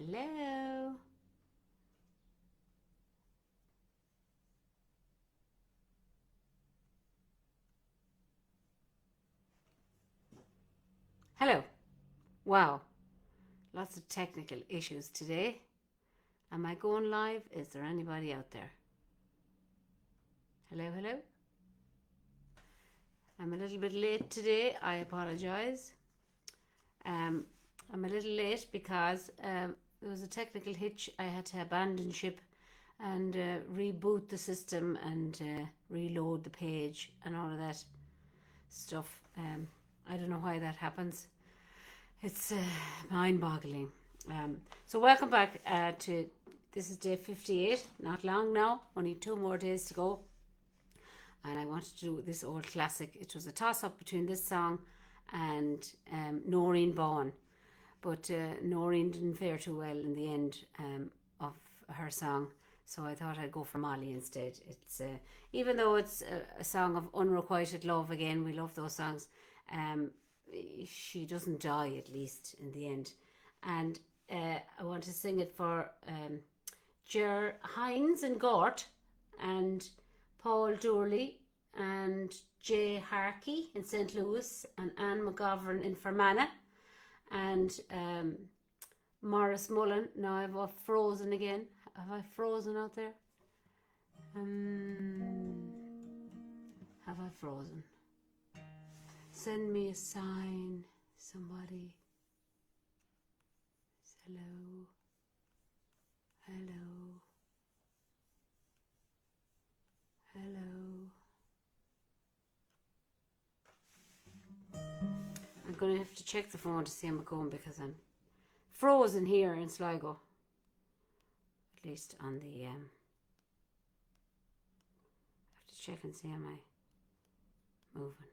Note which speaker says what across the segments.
Speaker 1: Hello. Hello. Wow. Lots of technical issues today. Am I going live? Is there anybody out there? Hello, hello. I'm a little bit late today. I apologize. I'm a little late because there was a technical hitch. I had to abandon ship and reboot the system and reload the page and all of that stuff. I don't know why that happens. It's mind-boggling. So welcome back to, this is day 58, not long now, only 2 more days to go. And I wanted to do this old classic. It was a toss-up between this song and Noreen Bawn. But Noreen didn't fare too well in the end of her song. So I thought I'd go for Molly instead. It's even though it's a song of unrequited love, again, we love those songs, she doesn't die, at least in the end. And I want to sing it for Ger Hines in Gort, and Paul Doorley, and Jay Harkey in St. Louis, and Anne McGovern in Fermanagh, and Morris Mullen. Now I've frozen again. Have I frozen out there? Have I frozen? Send me a sign, somebody. Hello. Hello. Hello. I'm going to have to check the phone to see how I'm going because I'm frozen here in Sligo. At least on the I have to check and see am I moving.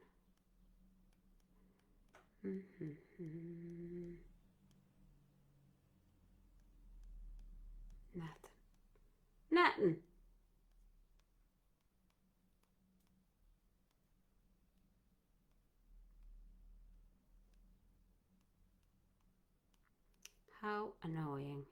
Speaker 1: Nothing. How annoying.